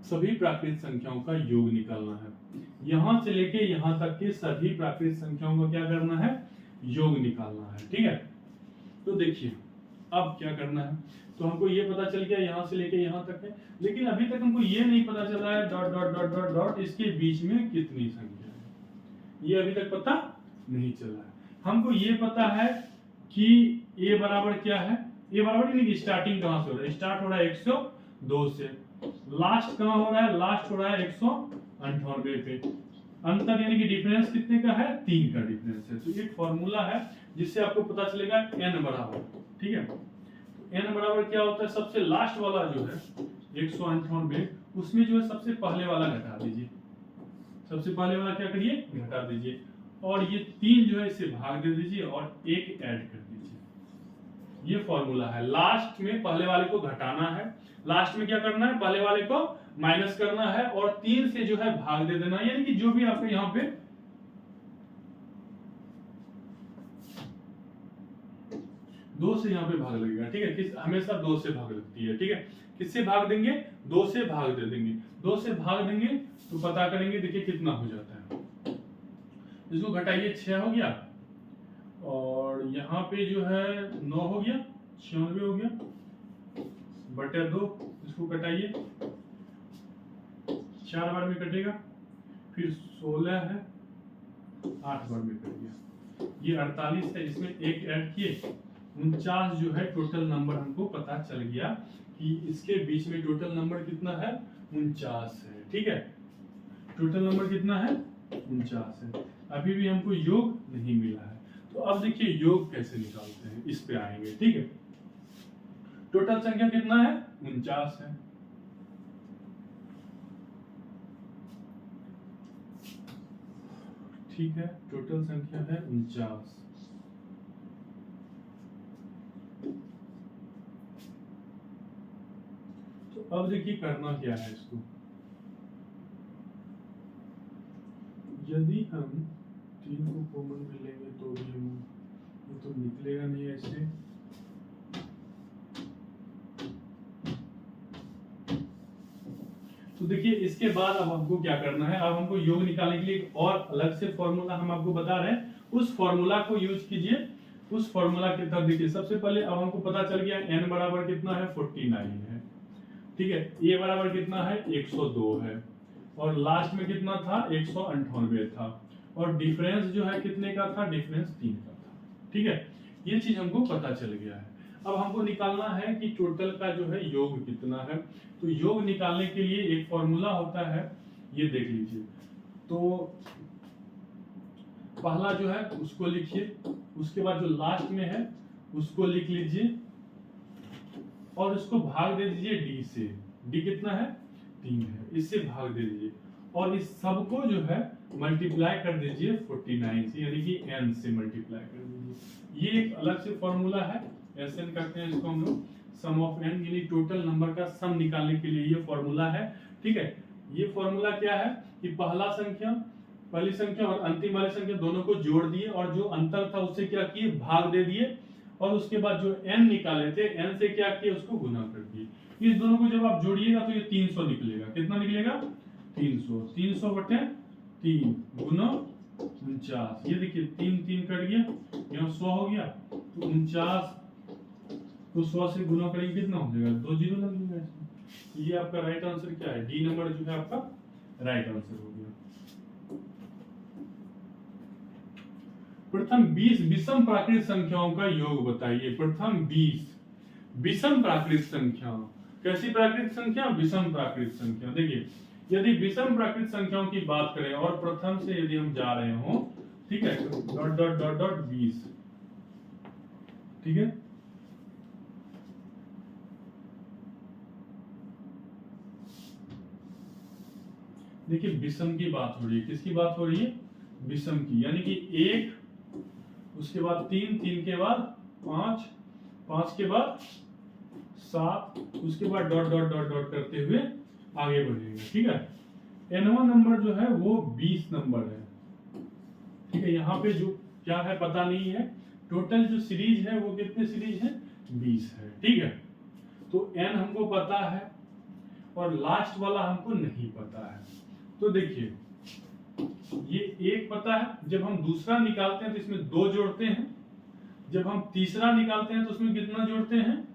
सभी प्राकृत संख्याओं का योग निकालना है, यहां से लेके यहां तक के सभी प्राकृत संख्याओं का क्या करना है, योग निकालना है। ठीक है, तो देखिए अब क्या करना है, तो हमको ये पता चल गया यहाँ से लेके यहाँ तक है, लेकिन अभी तक हमको ये नहीं पता चला है dot dot dot dot dot इसके बीच में कितनी संख्या है, ये अभी तक पता नहीं चला है। हमको ये पता है कि a बराबर क्या है, a बराबर यानी कि स्टार्टिंग कहाँ से हो रहा है, स्टार्ट हो रहा है 102 से, लास्ट कहाँ हो रहा है, लास्ट हो रहा है 198 पे, अंतर यानी कि डिफरेंस कितने का है, 3 का डिफरेंस है। तो एक फॉर्मूला है जिससे आपको पता चलेगा n बराबर, ठीक है, तो n बराबर क्या होता है, सबसे लास्ट वाला जो है 198 उसमें जो है सबसे पहले वाला घटा दीजिए, सबसे पहले वाला क्या करिए, घटा दीजिए, और ये 3 जो है इसे भाग दे दीजिए और 1 ऐड कर दीजिए। ये फॉर्मूला है, लास्ट में पहले वाले को घटाना है, लास्ट में क्या करना है, पहले वाले को माइनस करना है और 3 से जो है भाग दे देना, यानी कि जो भी आपके यहाँ पे 2 से यहाँ पे भाग लगेगा, ठीक है, किस हमेशा 2 से भाग लगती है, ठीक है, किससे भाग देंगे, 2 से भाग दे देंगे, 2 से भाग देंगे तो पता करेंगे, देखिए कितना हो जाता है, इसको घटाइए 6 हो गया, और यहाँ पे जो है 9 हो गया, 96 हो गया बटे 2, इसको घटाइए 4 बार में कटेगा, फिर 16 है 8 बार में कट गया, ये 48 है, इसमें 1 ऐड किए 49 जो है टोटल नंबर हमको पता चल गया कि इसके बीच में टोटल नंबर कितना है, 49 है, ठीक है, टोटल नंबर कितना है, 49 है। अभी भी हमको योग नहीं मिला है, तो अब देखिए योग कैसे निकालते हैं, इस पे आएंगे, ठीक है। टोटल संख्या कितना है, 49 है, ठीक है, टोटल संख्या है 49। तो अब देखिए करना क्या है इसको, यदि हम 3 को कॉमन में लेंगे तो भी हम ये तो निकलेगा नहीं ऐसे, तो देखिए इसके बाद अब हमको क्या करना है, अब हमको योग निकालने के लिए एक और अलग से फॉर्मूला हम आपको बता रहे हैं, उस फॉर्मूला को यूज कीजिए, उस फॉर्मूला के तहत देखिए सबसे पहले अब हमको पता चल गया n बराबर कितना है, 49 है, ठीक है, a बराबर कितना है, 102 है, और लास्ट में कितना था, 198 था, और डिफरेंस जो है कितने का था, डिफरेंस 3 का था, ठीक है, ये चीज हमको पता चल गया है। अब हमको निकालना है कि टोटल का जो है योग कितना है, तो योग निकालने के लिए एक फॉर्मूला होता है, ये देख लीजिए, तो पहला जो है उसको लिखिए, उसके बाद जो लास्ट में है उसको लिख लीजिए, और उसको भाग दे दीजिए d से, d कितना है, 3 है, इससे भाग दे दीजिए, और इस सबको जो है मल्टीप्लाई कर दीजिए 49 से, यानी कि n से मल्टीप्लाई कर दीजिए। ये एक अलग से फॉर्मूला है, SN करते हैं इसको हम लोग, सम ऑफ n, यानी टोटल नंबर का सम निकालने के लिए ये फॉर्मूला है, ठीक है। ये फॉर्मूला क्या है कि पहली संख्या और अंतिम वाली संख्या दोनों को जोड़ दिए, और जो अंतर था उससे क्या किए, भाग दे दिए, और उसके बाद जो n निकाले थे n से क्या किए, उसको गुना कर दिए। इस दोनों को जब आप जोड़िएगा तो ये 300 निकलेगा, कितना निकलेगा, 300, 300 बटे 3 गुना 49, ये देखिए 3 3 कट गया, यहाँ 100 हो गया, तो 49 को 100 से गुना करेंगे कितना हो जाएगा, 2 जीरो लग जाएगा इसमें। ये आपका राइट आंसर क्या है, डी नंबर जो है आपका राइट आंसर हो गया। प्रथम 20 विषम प्राकृत संख्याओं का योग बताइए। प्रथम 20 विषम प्राकृत संख्या, कैसी प्राकृत संख्या, विषम प्राकृत संख्या। देखिए यदि विषम प्राकृत संख्याओं की बात करें और प्रथम से यदि हम जा रहे हो, ठीक है, डॉट डॉट डॉट डॉट 20, ठीक है, देखिए विषम की बात हो रही है, किसकी बात हो रही है, विषम की, यानी कि 1, उसके बाद 3, 3 के बाद 5, 5 के बाद 7, उसके बाद डॉट डॉट डॉट डॉट करते हुए आगे बढ़ेंगे, ठीक है। nवां नंबर जो है वो 20 नंबर है, ठीक है, यहाँ पे जो क्या है पता नहीं है, टोटल जो सीरीज है वो कितने सीरीज है, 20 है, ठीक है। तो n हमको पता है और लास्ट वाला हमको नहीं पता है, तो देखिए ये 1 पता है, जब हम दूसरा निकालते हैं तो इसमें 2 जोड़ते हैं, जब हम तीसरा निकालते हैं तो उसमें कितना जोड़ते हैं,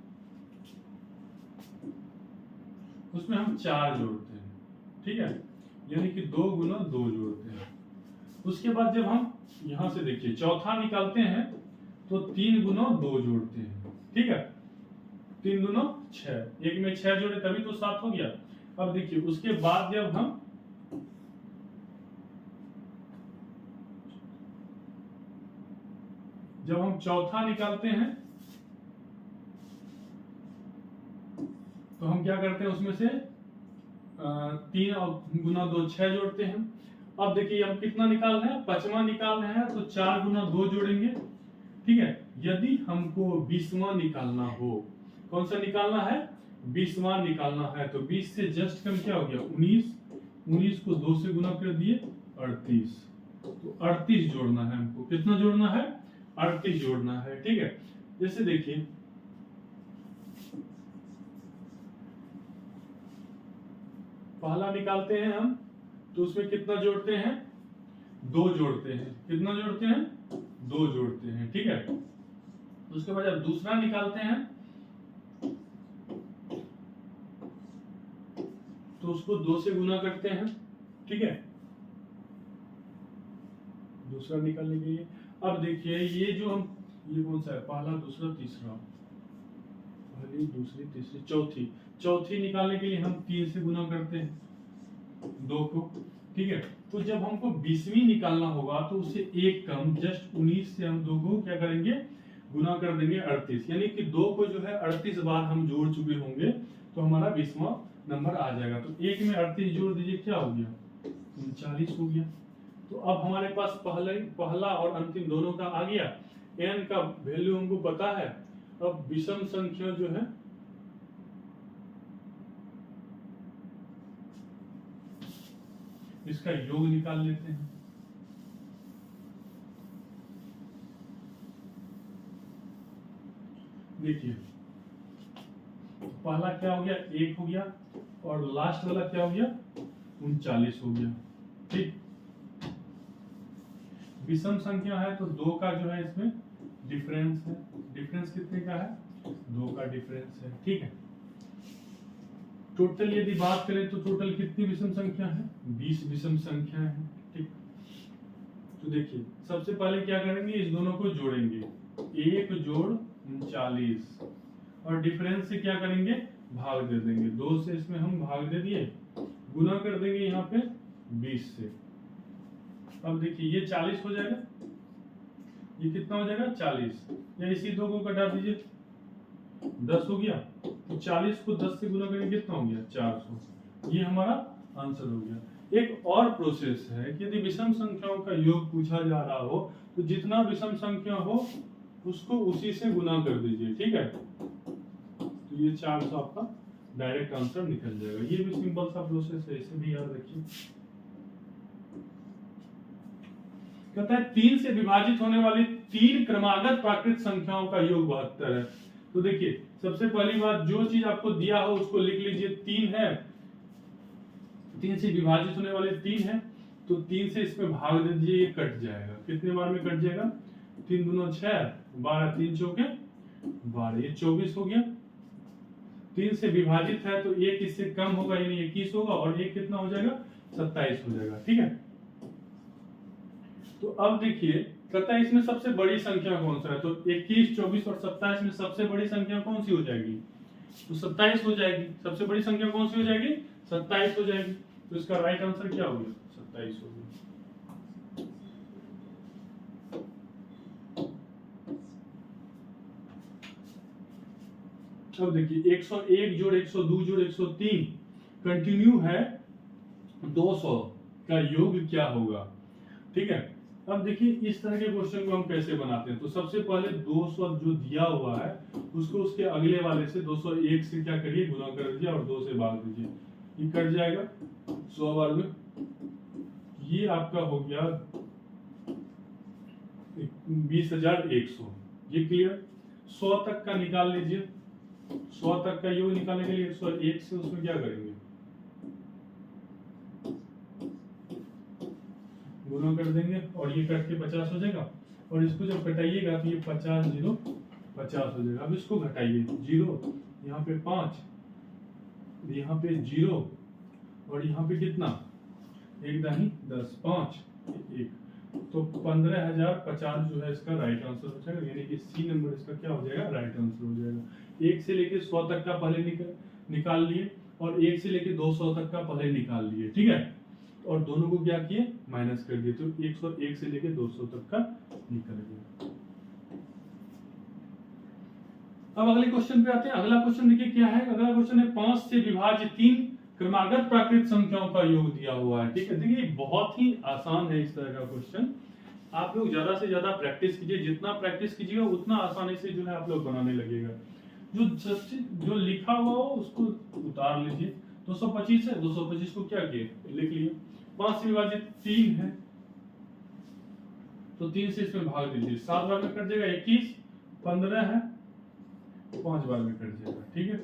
उसमें हम 4 जोड़ते हैं, ठीक है, यानी कि 2 गुना 2 जोड़ते हैं। उसके बाद जब हम यहां से देखिए चौथा निकालते हैं तो 3 गुना 2 जोड़ते हैं, ठीक है, 3 गुना 6, एक में 6 जोड़े तभी तो 7 हो गया। अब देखिए उसके बाद जब हम चौथा निकालते हैं तो हम क्या करते हैं, उसमें से 3 गुना 2 6 जोड़ते हैं। अब देखिए हम कितना निकाल रहे हैं, 5वां निकाल रहे हैं, तो 4 गुना 2 जोड़ेंगे, ठीक है। यदि हमको 20वां निकालना हो, कौन सा निकालना है, 20वां निकालना है, तो 20 से जस्ट कम क्या हो गया 19, 19 को 2 से गुना कर दिए 38, तो 38 जोड़ना है हमको, कितना जोड़ना है, 38 जोड़ना है, ठीक है। जैसे देखिए पहला निकालते हैं हम तो उसमें कितना जोड़ते हैं, 2 जोड़ते हैं, कितना जोड़ते हैं, 2 जोड़ते हैं, ठीक है। उसके बाद जब दूसरा निकालते हैं तो उसको 2 से गुना करते हैं, ठीक है, दूसरा निकालने के लिए। अब देखिए ये जो हम, ये कौन सा है, पहला दूसरा तीसरा, पहली दूसरी तीसरी चौथी निकालने के लिए हम 3 से गुना करते हैं 2 को, ठीक है। तो जब हमको 20वीं निकालना होगा तो उससे एक कम जस्ट 19 से हम 2 को क्या करेंगे, गुना कर देंगे 38, यानी कि 2 को जो है 38 बार हम जोड़ चुके होंगे तो हमारा 20वां नंबर आ जाएगा। तो एक में 38 जोड़ दीजिए, क्या हो गया, 39 हो गया। तो अब हमारे पास पहला और अंतिम दोनों का आ गया, n का वैल्यू हमको पता है। अब विषम संख्या जो है इसका योग निकाल लेते हैं। देखिए पहला क्या हो गया, 1 हो गया, और लास्ट वाला क्या हो गया, 39 हो गया, ठीक। विषम संख्या है तो 2 का जो है इसमें डिफरेंस है, डिफरेंस कितने का है, 2 का डिफरेंस है, ठीक है। टोटल यदि बात करें तो टोटल कितनी विषम संख्या है, 20 विषम संख्या है, ठीक। तो देखिए सबसे पहले क्या करेंगे, इस दोनों को जोड़ेंगे, 1 जोड़ 39, और डिफरेंस से क्या करेंगे, भाग दे देंगे, 2 से इसमें हम भाग दे दिए, गुना कर देंगे यहाँ पे 20 से। अब देखिए ये 40 हो जाएगा, ये कितना हो जाएगा 40, या इसी 2 को कटा दीजिए, 10 हो गया, तो 40 को 10 से गुना करेंगे कितना हो गया 400, ये हमारा आंसर हो गया। एक और प्रोसेस है कि यदि विषम संख्याओं का योग पूछा जा रहा हो तो जितना विषम संख्या हो उसको उसी से गुना कर दीजिए, ठीक है, तो ये 400 आपका डायरेक्ट आंसर निकल जाएगा। ये भी सिंपल सा प्रोसेस है, इसे भी याद रखिए। कहता है 3 से विभाजित होने वाली 3 क्रमागत प्राकृत संख्याओं का योग 72 है। तो देखिए सबसे पहली बात, जो चीज आपको दिया हो उसको लिख लीजिए, 3 है, 3 से विभाजित होने वाले 3 है, तो 3 से इसमें भाग दे दीजिए, ये कट जाएगा, कितने बार में कट जाएगा, 3 दूना 6, 12, 3 चौके 12, ये 24 हो गया। 3 से विभाजित है तो एक इससे कम होगा, यानी 21 होगा, और एक कितना हो जाएगा 27 हो जाएगा, ठीक है। तो अब देखिए कहता है इसमें सबसे बड़ी संख्या कौन सा है, तो 21, 24 और 27 में सबसे बड़ी संख्या कौन सी हो जाएगी, तो 27 हो जाएगी। सबसे बड़ी संख्या कौन सी हो जाएगी, 27 हो जाएगी। तो इसका राइट आंसर क्या हो गया, 27 हो गया। अब देखिए 101 जोड़ 102 जोड़ 103 कंटिन्यू है, 200 का योग क्या होगा, ठीक है। अब देखिए इस तरह के क्वेश्चन को हम कैसे बनाते हैं, तो सबसे पहले 200 जो दिया हुआ है उसको उसके अगले वाले से 201 से क्या करिए, गुना कर दीजिए और 2 से भाग दीजिए, ये कट जाएगा 100 बार में, ये आपका हो गया 20,100, ये क्लियर। 100 तक का निकाल लीजिए, 100 तक का योग निकालने के लिए 101 से उसमें क्या करेंगे, गुना कर देंगे और ये कट के 50 हो जाएगा, और इसको जब घटाइएगा तो ये 50 0 50 हो जाएगा। अब इसको घटाइए, 0 यहाँ पे 5, यहाँ पे 0 और यहाँ पे कितना, एक दाही 10, 5 1, तो 15,050 जो है इसका राइट आंसर हो जाएगा, यानी कि सी नंबर इसका क्या हो जाएगा, राइट आंसर हो जाएगा। 1 से लेके 100 तक का पहले निकाल लिए और 1 से लेके 200 तक का पहले निकाल लिए, ठीक है, और दोनों को क्या किए, माइनस कर दिए, तो 101 से लेके 200 तक का निकल गया। अब अगले क्वेश्चन पे आते हैं। अगला क्वेश्चन देखिए क्या है, अगला क्वेश्चन है 5 से विभाज्य 3 क्रमागत प्राकृत संख्याओं का योग दिया हुआ है, ठीक है। देखिए बहुत ही आसान है इस तरह का क्वेश्चन, आप लोग ज्यादा से ज्यादा प्रैक्टिस कीजिए, जितना प्रैक्टिस कीजिएगा उतना आसानी से जो है आप लोग बनाने लगेगा। जो लिखा हुआ हो उसको उतार लीजिए, 225 है, 225 को क्या किए, लिख लिए। 5 से विभाजित 3 है तो 3 से इसमें भाग दीजिए, 7 बार में कट जाएगा 21, 15 है 5 बार में कट जाएगा, ठीक है।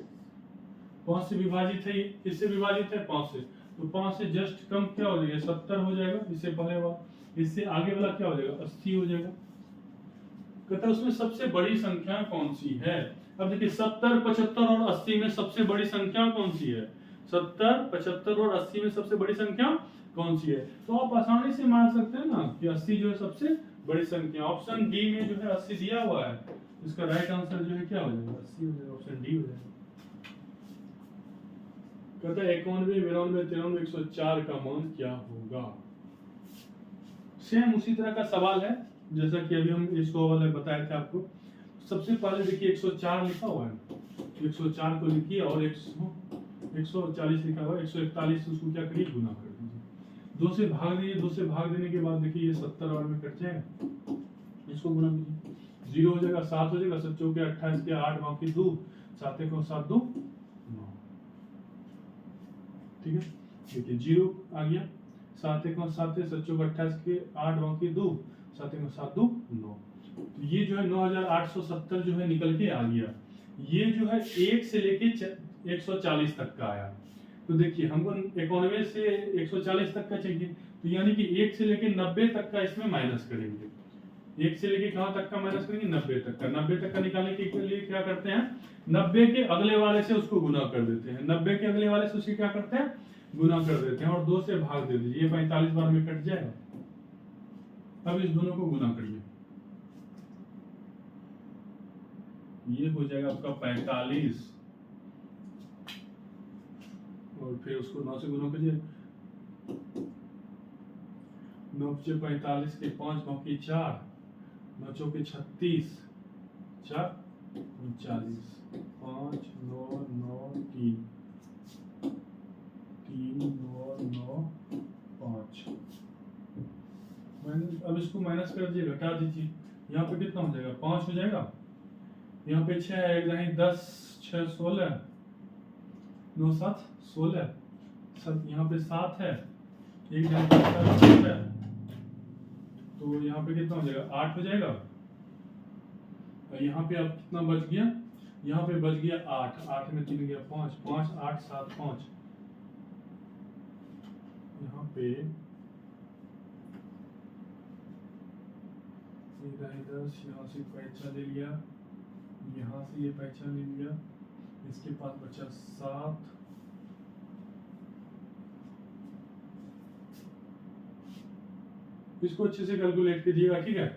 5 से विभाजित है, किससे विभाजित है, 5 से, तो 5 से जस्ट कम क्या हो जाएगा, 70 हो जाएगा, इससे पहले वाला, इससे आगे वाला क्या हो जाएगा, 80 हो जाएगा। कहता है उसमें सबसे बड़ी संख्या कौन सी है। अब देखिए 70, 75 और 80 में सबसे बड़ी संख्या कौन सी है, 70, 75 और 80 में सबसे बड़ी संख्या कौन सी है, तो आप आसानी से मान सकते हैं ना कि 80 जो है सबसे बड़ी संख्या। ऑप्शन डी में जो है 80 दिया हुआ है, इसका राइट आंसर जो है क्या हो जाएगा, 80 हो जाएगा, ऑप्शन डी हो जाएगा। कहता है 91, 92, 93, 104 का मान क्या होगा। सेम उसी तरह का सवाल है जैसा कि अभी हम इसको वाले बताए थे आपको। सबसे पहले देखिए 104 लिखा हुआ है, 104 को लिखिए और 140 लिखा हुआ है, 141 उसको क्या करिए, गुना कर दीजिए, 2 से भाग दीजिए, 2 से भाग देने के बाद देखिए ये 70 बार में कट जाएगा, इसको गुना कीजिए, 0 हो जाएगा, 7 हो जाएगा, 7 के 28 के 8 बाकी 2, 7 को 7 2 9, ठीक है। देखिए 0 आ गया, 7 को 7 7 को 28 के 8 बाकी 2, 7 को 7 2 9, तो ये जो है 9870 जो है निकल के आ गया। ये जो है 1 से लेके 140 तक का आया, तो देखिए हमको 91 से 140 तक का चाहिए, तो यानी कि 1 से लेके 90 तक का इसमें माइनस करेंगे। 1 से लेके कहां तक का माइनस करेंगे, 90 तक का। 90 तक का निकालने के लिए क्या करते हैं, 90 के अगले वाले से उसको गुना कर देते हैं, 90 के अगले वाले से उसकी क्या करते हैं, गुना कर देते हैं और 2 से भाग दे दीजिए, ये 45 बार में कट जाएगा। अब इस दोनों को गुना करिए, ये हो जाएगा आपका 45 और फिर उसको 9 से गुना कीजिए, 9 से 45 के 5 बाकी 4, 9 चौके 36, 4 39, 5 9 9 3 3 9 9 5। अब इसको माइनस कर दीजिए, घटा दीजिए, यहाँ पे कितना हो जाएगा, 5 हो जाएगा, यहाँ पे 6 है, 1 नहीं 10, 6 16, 9 7 16, सब यहाँ पे 7 है, 1 नहीं 7 है, तो यहाँ पे कितना हो जाएगा, 8 हो जाएगा। और यहाँ पे अब कितना बच गया, यहाँ पे बच गया 8, 8 में 3 गया 5, 5 8 7 5, यहाँ पे 10, यहाँ से पैसा ले लिया, यहाँ से ये पैसा ले लिया, इसके पास बचा 7, इसको अच्छे से कैलकुलेट कीजिएगा, ठीक है।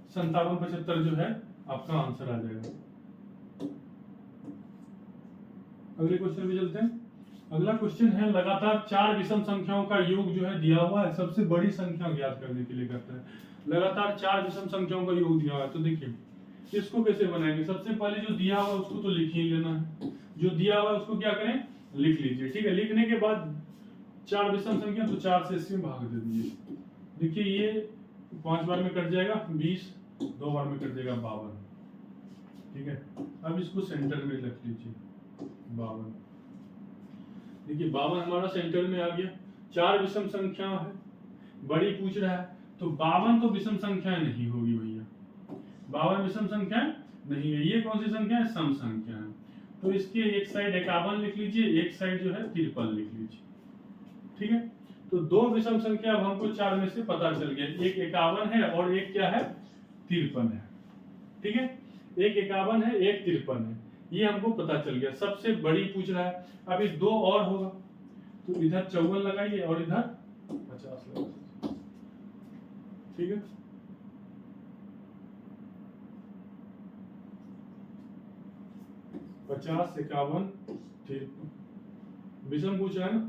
5775 जो है आपका आंसर आ जाएगा। अगले क्वेश्चन पे चलते हैं। अगला क्वेश्चन है लगातार 4 विषम संख्याओं का योग जो है दिया हुआ है, सबसे बड़ी संख्या ज्ञात करने के लिए कहता है। लगातार 4 विषम संख्याओं का योग दिया हुआ है, तो देखिए इसको कैसे बनाएंगे। सबसे पहले जो दिया हुआ है उसको तो लिख ही लेना है, जो दिया हुआ है उसको क्या करें, लिख लीजिए, ठीक है। लिखने के बाद 4 विषम संख्या तो 4 से इसमें भाग दे दीजिए। देखिए ये 5 बार में कट जाएगा 20, 2 बार में कट जाएगा 52, ठीक है। अब इसको सेंटर में रख लीजिए 52। देखिए 52 हमारा सेंटर में आ गया। 4 विषम संख्या है, बड़ी पूछ रहा है, तो 52 तो विषम संख्या नहीं होगी भैया, 52 विषम संख्या नहीं है। ये कौन सी संख्या है, सम संख्या है, तो इसके एक साइड 51 लिख लीजिए, एक साइड जो है 53 लिख लीजिए, ठीक है। तो तो दो विषम संख्या अब हमको 4 में से पता चल गया, एक 51 है और एक क्या है 53 है। ठीक है, एक 51 है, एक 53 है, ये हमको पता चल गया। सबसे बड़ी पूछ रहा है, अभी दो और होगा, तो इधर 54 लगाइए और इधर 50 लगाइए। ठीक है, पचास, 51, 53 विषम पूछ रहा है ना।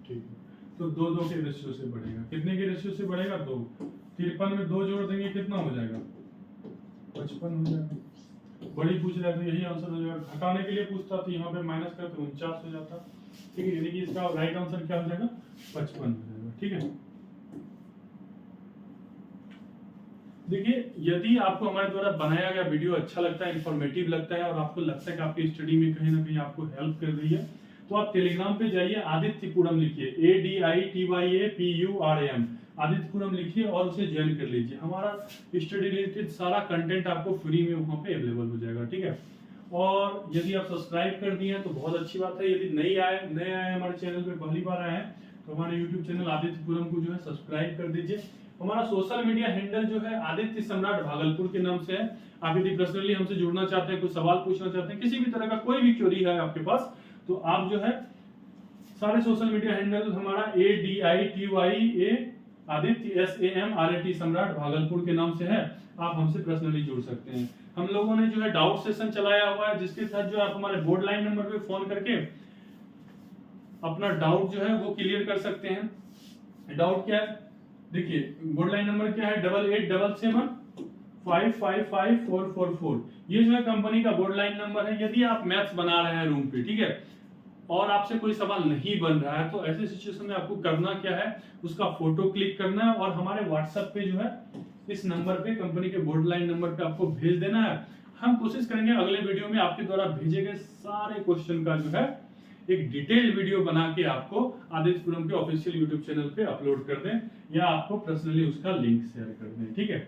ठीक है, तो दो दो के रेशियो से बढ़ेगा, कितने के रेशियो से बढ़ेगा 2। 53 में 2 जोड़ देंगे कितना हो जाएगा 55 हो जाएगा। बड़ी पूछ रहा है तो यही आंसर हो जाएगा। घटाने के लिए पूछता तो यहाँ पे माइनस कर तो 49 हो जाता। ठीक है, यानी कि इसका राइट आंसर क्या हो जाएगा 55 हो जाएगा। ठीक है, देखिए यदि आपको हमारे द्वारा बनाया गया वीडियो अच्छा लगता है, इंफॉर्मेटिव लगता है और आपको लगता है कि आपकी स्टडी में कहीं ना कहीं आपको हेल्प कर रही है, तो आप टेलीग्राम पे जाइए, आदित्यपुरम लिखिए, ADITYAPURAM, आदित्यपुरम लिखिए और उसे ज्वाइन कर लीजिए। हमारा स्टडी रिलेटेड सारा कंटेंट आपको फ्री में वहाँ पे अवेलेबल हो जाएगा। ठीक है, और यदि आप सब्सक्राइब कर दिए हैं तो बहुत अच्छी बात है। यदि नए आए हमारे चैनल पे, पहली बार आए हैं, तो हमारे यूट्यूब चैनल आदित्यपुरम को जो है सब्सक्राइब कर दीजिए। हमारा सोशल मीडिया हैंडल जो है आदित्य सम्राट भागलपुर के नाम से है। आप यदि पर्सनली हमसे जुड़ना चाहते हैं, कोई सवाल पूछना चाहते हैं, किसी भी तरह का कोई भी क्वेरी है आपके पास, तो आप जो है सारे सोशल मीडिया हैंडल हमारा ADITYA आदित्य SAMRAT सम्राट भागलपुर के नाम से है, आप हमसे पर्सनली जुड़ सकते हैं। हम लोगों ने जो है डाउट सेशन चलाया हुआ है, जिसके तहत जो आप हमारे बोर्ड लाइन नंबर पे फोन करके अपना डाउट जो है वो क्लियर कर सकते हैं। डाउट क्या है, देखिए बोर्ड लाइन नंबर क्या है 8877555444। ये जो है कंपनी का बोर्ड लाइन नंबर है। यदि आप मैथ्स बना रहे हैं रूम पे, ठीक है, और आपसे कोई सवाल नहीं बन रहा है, तो ऐसे सिचुएशन में आपको करना क्या है, उसका फोटो क्लिक करना है और हमारे व्हाट्सएप पे जो है इस नंबर पे, कंपनी के बोर्ड लाइन नंबर पे आपको भेज देना है। हम कोशिश करेंगे अगले वीडियो में आपके द्वारा भेजे गए सारे क्वेश्चन का जो है एक डिटेल वीडियो बना के आपको आदित्यपुरम के ऑफिशियल यूट्यूब चैनल पे अपलोड कर दें, या आपको पर्सनली उसका लिंक शेयर कर दें। ठीक है,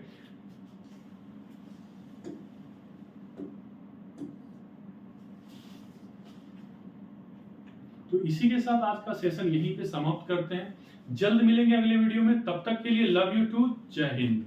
तो इसी के साथ आज का सेशन यहीं पे समाप्त करते हैं। जल्द मिलेंगे अगले वीडियो में, तब तक के लिए लव यू टू, जय हिंद।